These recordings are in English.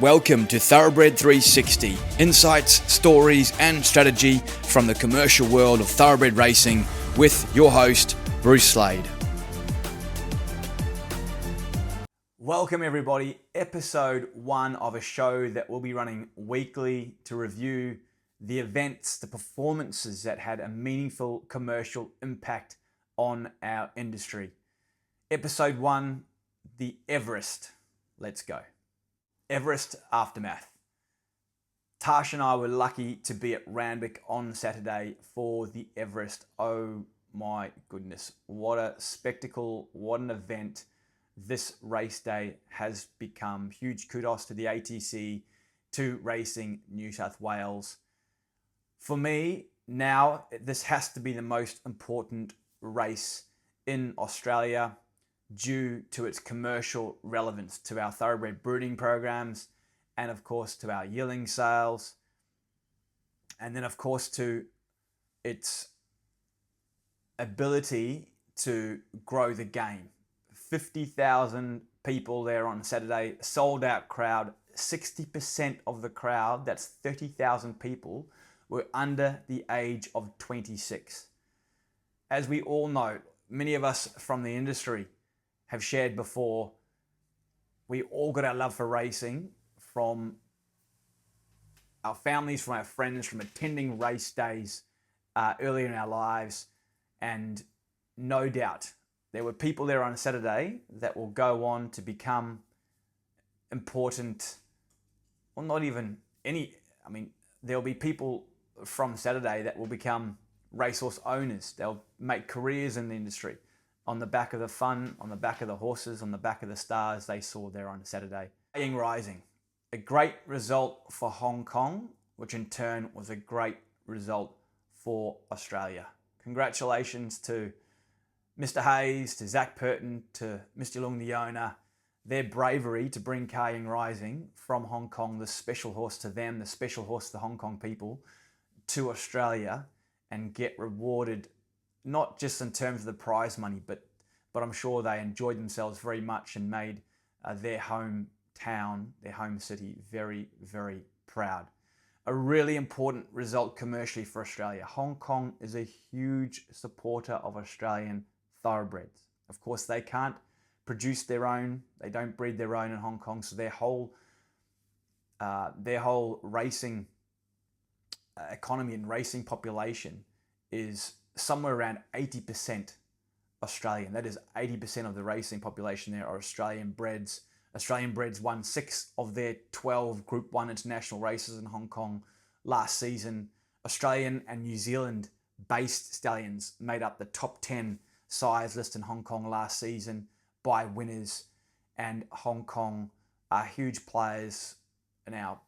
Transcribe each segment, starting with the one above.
Welcome to Thoroughbred 360, insights, stories and strategy from the commercial world of thoroughbred racing with your host, Bruce Slade. Welcome everybody, episode 1 of a show that will be running weekly to review the events, the performances that had a meaningful commercial impact on our industry. Episode 1, the Everest. Let's go. Everest Aftermath. Tash and I were lucky to be at Randwick on Saturday for the Everest. Oh my goodness, what a spectacle, what an event this race day has become. Huge kudos to the ATC, to Racing New South Wales. For me, now this has to be the most important race in Australia, due to its commercial relevance to our thoroughbred breeding programs and of course to our yearling sales, and then of course to its ability to grow the game. 50,000 people there on Saturday, sold out crowd. 60% of the crowd, that's 30,000 people, were under the age of 26. As we all know, many of us from the industry have shared before, we all got our love for racing from our families, from our friends, from attending race days earlier in our lives. And no doubt there were people there on Saturday that will go on to become important, well, not even any, there'll be people from Saturday that will become racehorse owners. They'll make careers in the industry on the back of the fun, on the back of the horses, on the back of the stars they saw there on Saturday. Rising, a great result for Hong Kong, which in turn was a great result for Australia. Congratulations to Mr. Hayes, to Zach Purton, to Mr. Lung, the owner. Their bravery to bring Kaying Rising from Hong Kong, the special horse to them, the special horse to the Hong Kong people, to Australia and get rewarded, not just in terms of the prize money, but I'm sure they enjoyed themselves very much and made their hometown, their home city, very, very proud. A really important result commercially for Australia. Hong Kong is a huge supporter of Australian thoroughbreds. Of course, they can't produce their own. They don't breed their own in Hong Kong, so their whole racing economy and racing population is somewhere around 80% Australian. That is 80% of the racing population there are Australian breds. Australian breds won 6 of their 12 Group 1 international races in Hong Kong last season. Australian and New Zealand based stallions made up the top 10 size list in Hong Kong last season by winners, and Hong Kong are huge players in our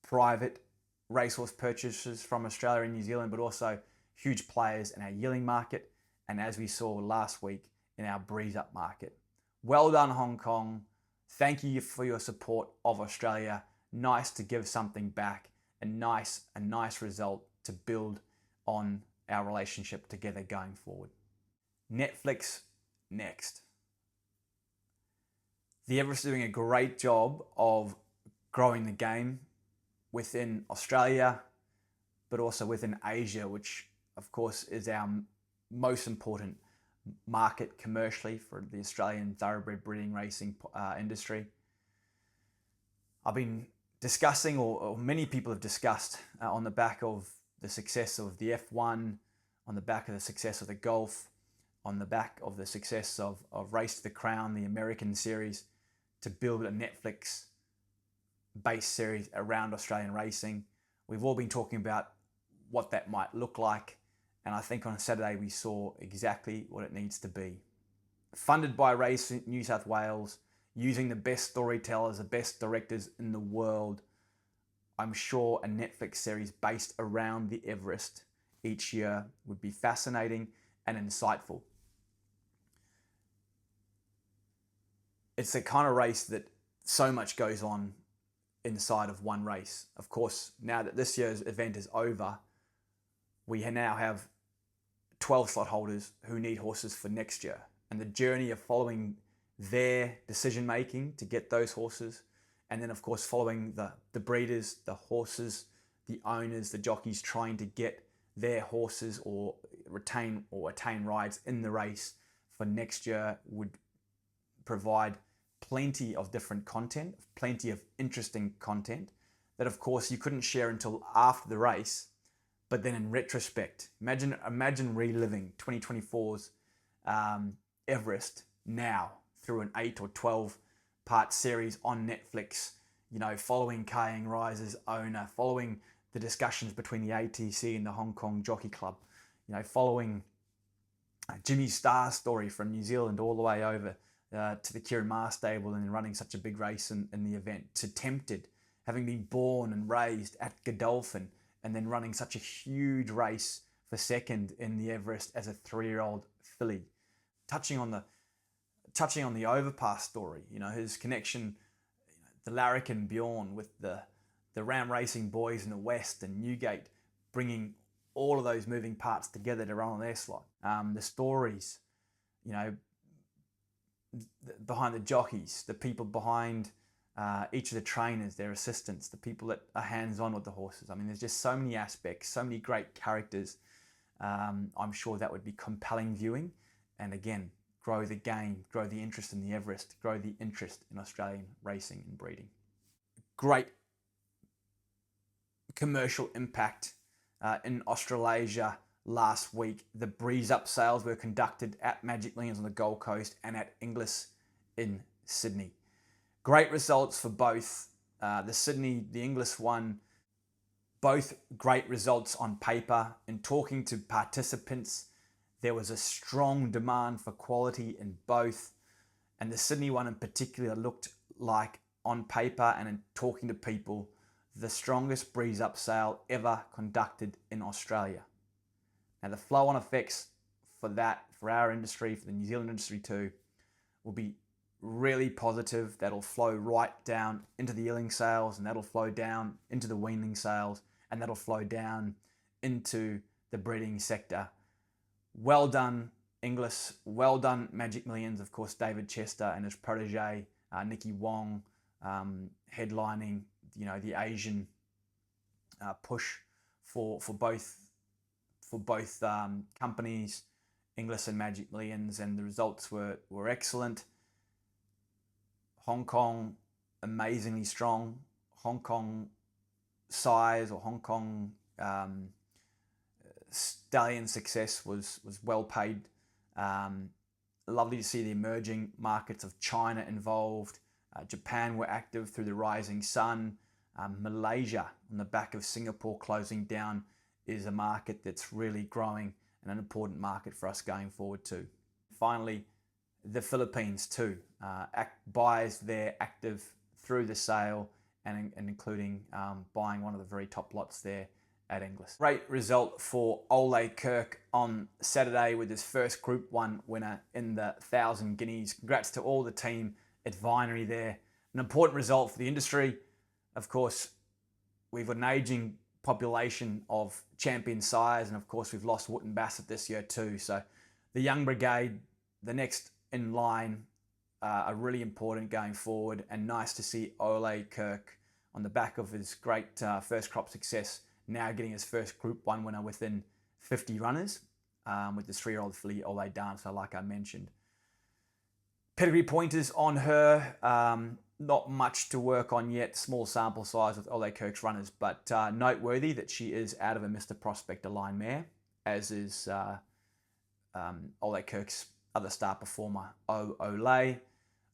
private racehorse purchases from Australia and New Zealand, but also huge players in our yearling market, and as we saw last week, in our breeze up market. Well done, Hong Kong. Thank you for your support of Australia. Nice to give something back, a nice result to build on our relationship together going forward. Netflix next. The Everest is doing a great job of growing the game within Australia, but also within Asia, which of course is our most important market commercially for the Australian thoroughbred breeding racing industry. I've been discussing, or many people have discussed, on the back of the success of the F1, on the back of the success of the Golf, on the back of the success of Race to the Crown, the American series, to build a Netflix-based series around Australian racing. We've all been talking about what that might look like, and I think on Saturday we saw exactly what it needs to be. Funded by Racing New South Wales, using the best storytellers, the best directors in the world, I'm sure a Netflix series based around the Everest each year would be fascinating and insightful. It's the kind of race that so much goes on inside of one race. Of course, now that this year's event is over, we now have 12 slot holders who need horses for next year. And the journey of following their decision making to get those horses And then, of course, following the breeders, the horses, the owners, the jockeys trying to get their horses or attain rides in the race for next year would provide plenty of different content, plenty of interesting content that, of course, you couldn't share until after the race. But then in retrospect, imagine reliving 2024's Everest now through an 8 or 12 part series on Netflix, you know, following Kaying Rise's owner, following the discussions between the ATC and the Hong Kong Jockey Club, you know, following Jimmy Starr's story from New Zealand all the way over to the Kieran Maher stable and then running such a big race in the event, to Tempted, having been born and raised at Godolphin and then running such a huge race for second in the Everest as a 3-year-old filly. Touching on the overpass story, you know, his connection, you know, the Larrikin Bjorn with the Ram Racing boys in the West and Newgate, bringing all of those moving parts together to run on their slot. The stories, you know, behind the jockeys, the people behind each of the trainers, their assistants, the people that are hands-on with the horses. I mean, there's just so many aspects, so many great characters. I'm sure that would be compelling viewing. And again, grow the game, grow the interest in the Everest, grow the interest in Australian racing and breeding. Great commercial impact in Australasia last week. The Breeze Up sales were conducted at Magic Millions on the Gold Coast and at Inglis in Sydney. Great results for both. The Sydney, the Inglis one, both great results on paper. In talking to participants, there was a strong demand for quality in both. And the Sydney one in particular looked like, on paper and in talking to people, the strongest Breeze Up sale ever conducted in Australia. Now the flow-on effects for that, for our industry, for the New Zealand industry too, will be really positive. That'll flow right down into the yearling sales, and that'll flow down into the weanling sales, and that'll flow down into the breeding sector. Well done, Inglis. Well done, Magic Millions. Of course, David Chester and his protege, Nikki Wong, headlining, you know, the Asian push for both companies, Inglis and Magic Millions, and the results were excellent. Hong Kong, amazingly strong. Hong Kong size or Hong Kong stallion success was well paid. Lovely to see the emerging markets of China involved. Japan were active through the Rising Sun. Malaysia, on the back of Singapore closing down, is a market that's really growing and an important market for us going forward too. Finally, the Philippines too. Buyers there active through the sale and including buying one of the very top lots there at Inglis. Great result for Ole Kirk on Saturday with his first Group 1 winner in the 1,000 Guineas. Congrats to all the team at Vinery there. An important result for the industry. Of course, we've got an aging population of champion sires, and of course we've lost Wootton Bassett this year too. So the young brigade, the next in line, are really important going forward, and nice to see Ole Kirk on the back of his great first crop success now getting his first Group 1 winner within 50 runners with this 3-year-old filly Ole Dancer, like I mentioned. Pedigree pointers on her, not much to work on yet, small sample size with Ole Kirk's runners, but noteworthy that she is out of a Mr. Prospect aligned mare, as is Ole Kirk's other star performer, Ole.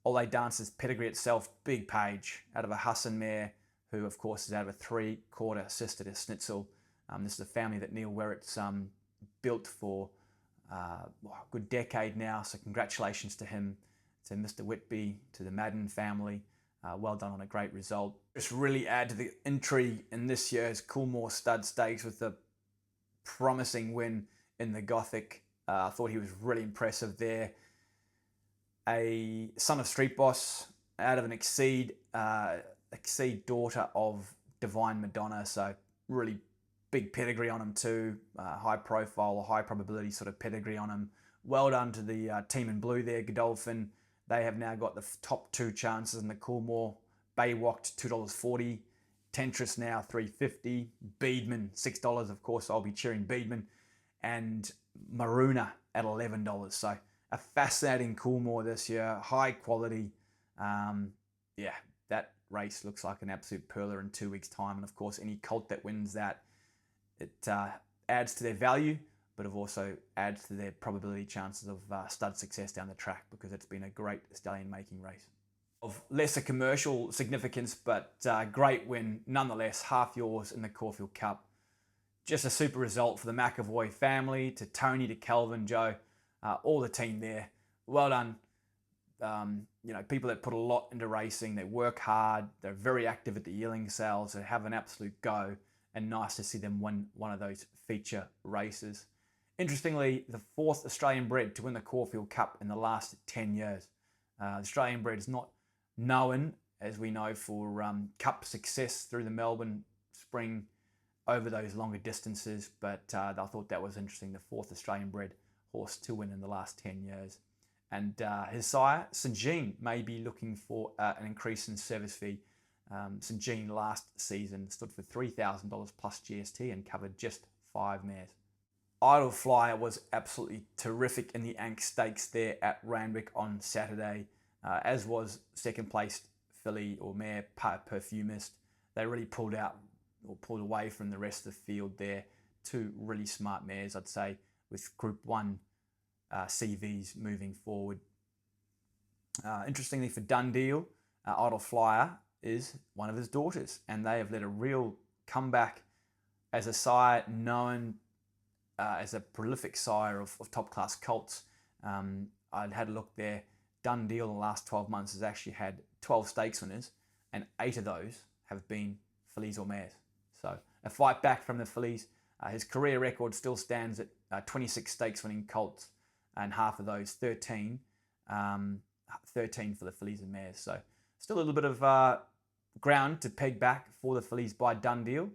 Ole Dancer's pedigree itself, big page, out of a Hassan mare, who of course is out of a 3/4 sister to Schnitzel. This is a family that Neil Werrett's built for a good decade now, so congratulations to him, to Mr. Whitby, to the Madden family. Well done on a great result. Just really add to the intrigue in this year's Coolmore Stud Stakes with the promising win in the Gothic. I thought he was really impressive there. A son of Street Boss out of an Exceed daughter of Divine Madonna, so really big pedigree on him too. High profile or high probability sort of pedigree on him. Well done to the team in blue there, Godolphin. They have now got the top 2 chances in the Coolmore Baywalked $2.40, Tentyris now $3.50, Beedman $6. Of course, I'll be cheering Beedman, and Maruna at $11. So a fascinating Coolmore this year, high quality. Yeah, that race looks like an absolute pearler in 2 weeks' time. And of course, any colt that wins that, it adds to their value, but it also adds to their probability chances of stud success down the track, because it's been a great stallion making race. Of lesser commercial significance, but great win nonetheless, Half Yours in the Caulfield Cup. Just a super result for the McAvoy family, to Tony, to Kelvin, Joe, all the team there. Well done. People that put a lot into racing, they work hard, they're very active at the yearling sales, they have an absolute go, and nice to see them win one of those feature races. Interestingly, the 4th Australian bred to win the Caulfield Cup in the last 10 years. The Australian bred is not known, as we know, for cup success through the Melbourne Spring over those longer distances, but I thought that was interesting, the 4th Australian bred horse to win in the last 10 years. And his sire, St. Jean, may be looking for an increase in service fee. St. Jean last season stood for $3,000 plus GST and covered just 5 mares. Idle Flyer was absolutely terrific in the Ank Stakes there at Randwick on Saturday, as was second placed filly or mare Perfumist. They really pulled away from the rest of the field there. 2 really smart mares, I'd say, with Group 1 CVs moving forward. Interestingly for Dundeel, Idle Flyer is one of his daughters, and they have led a real comeback as a sire known as a prolific sire of top-class colts. I'd had a look there. Dundeel in the last 12 months has actually had 12 stakes winners, and 8 of those have been fillies or mares. So a fight back from the fillies. His career record still stands at 26 stakes winning colts, and half of those 13 for the fillies and mares. So still a little bit of ground to peg back for the fillies by Dundeel,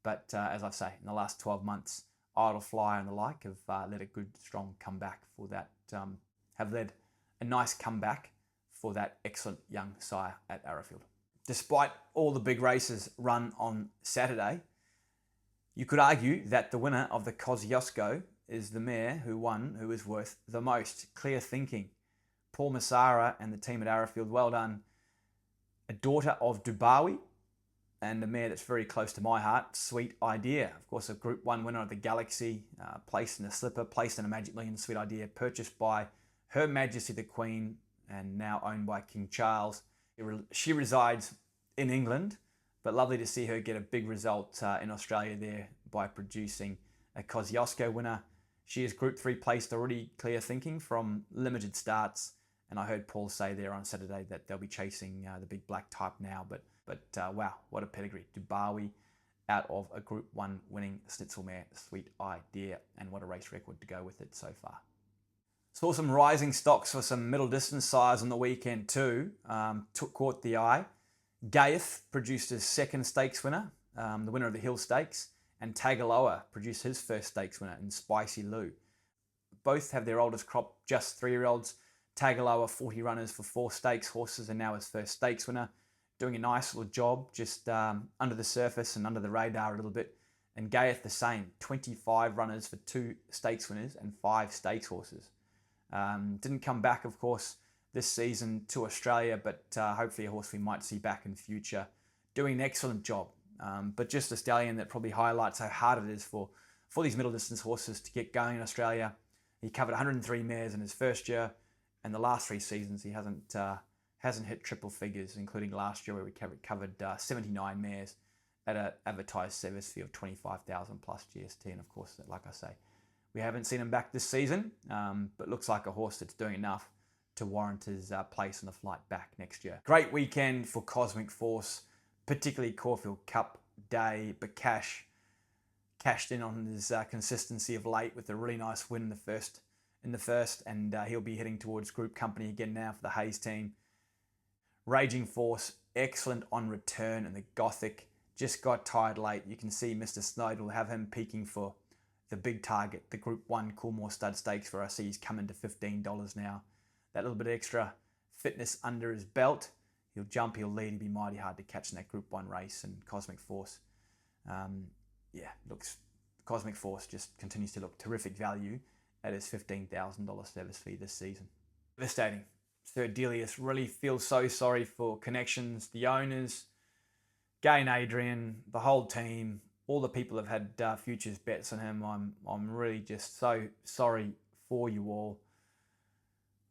but as I say, in the last 12 months, Idle Flyer and the like have led a good, strong comeback for that. Have led a nice comeback for that excellent young sire at Arrowfield. Despite all the big races run on Saturday, you could argue that the winner of the Kosciuszko is the mare who is worth the most. Clear thinking. Paul Massara and the team at Arrowfield, well done. A daughter of Dubawi, and a mare that's very close to my heart, Sweet Idea. Of course, a Group 1 winner of the Galaxy, placed in a slipper, placed in a Magic Million. Sweet Idea, purchased by Her Majesty the Queen and now owned by King Charles. She resides in England, but lovely to see her get a big result in Australia there by producing a Kosciuszko winner. She is Group 3 placed already, Clear thinking, from limited starts. And I heard Paul say there on Saturday that they'll be chasing the big black type now. But wow, what a pedigree. Dubawi out of a Group 1 winning Schnitzel mare, Sweet Idea. And what a race record to go with it so far. Saw some rising stocks for some middle distance sires on the weekend too. Caught the eye. Gaieth produced his second stakes winner, the winner of the Hill Stakes. And Tagaloa produced his first stakes winner in Spicy Lou. Both have their oldest crop, just 3-year-olds. Tagaloa, 40 runners for 4 stakes horses, and now his first stakes winner. Doing a nice little job, just under the surface and under the radar a little bit. And Gaieth the same, 25 runners for 2 stakes winners and 5 stakes horses. Didn't come back, of course, this season to Australia, but hopefully a horse we might see back in future. Doing an excellent job. But just a stallion that probably highlights how hard it is for these middle distance horses to get going in Australia. He covered 103 mares in his first year, and the last 3 seasons he hasn't hit triple figures, including last year where we covered 79 mares at an advertised service fee of 25,000 plus GST. And of course, like I say, we haven't seen him back this season, but looks like a horse that's doing enough to warrant his place on the flight back next year. Great weekend for Cosmic Force, particularly Caulfield Cup day, but cashed in on his consistency of late with a really nice win in the first, and he'll be heading towards group company again now for the Hayes team. Raging Force, excellent on return, and the Gothic just got tired late. You can see Mr. Slade will have him peaking for the big target, the Group 1 Coolmore Stud Stakes, where I see he's coming to $15 now. That little bit extra fitness under his belt. He'll jump, he'll lead, he'll be mighty hard to catch in that Group 1 race. And Cosmic Force, Cosmic Force just continues to look terrific value at his $15,000 service fee this season. Devastating. Sir Delius, really feel so sorry for Connections, the owners, Gay and Adrian, the whole team, all the people have had futures bets on him. I'm really just so sorry for you all.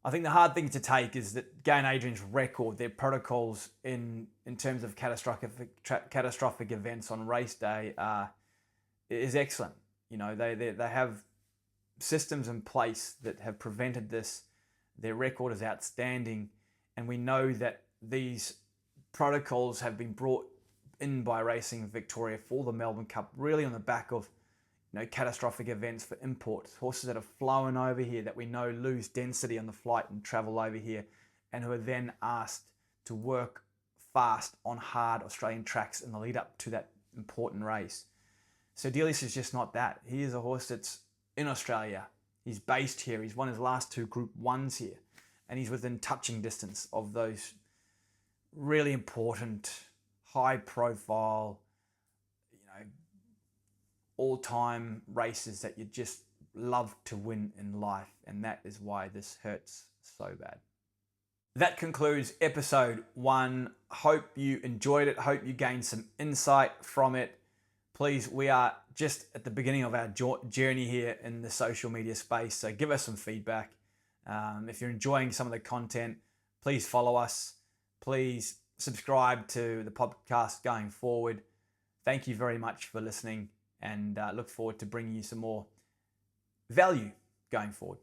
I think the hard thing to take is that Gay and Adrian's record, their protocols in terms of catastrophic events on race day is excellent. You know, they have systems in place that have prevented this. Their record is outstanding, and we know that these protocols have been brought in by Racing Victoria for the Melbourne Cup, really on the back of catastrophic events for imports, horses that have flown over here that we know lose density on the flight and travel over here, and who are then asked to work fast on hard Australian tracks in the lead up to that important race. So Delius is just not that. He is a horse that's in Australia. He's based here. He's won his last 2 Group 1s here, and he's within touching distance of those really important, high-profile, all-time races that you just love to win in life, and that is why this hurts so bad. That concludes episode 1. Hope you enjoyed it. Hope you gained some insight from it. Please, we are just at the beginning of our journey here in the social media space, so give us some feedback. If you're enjoying some of the content, please follow us. Please subscribe to the podcast going forward. Thank you very much for listening, and look forward to bringing you some more value going forward.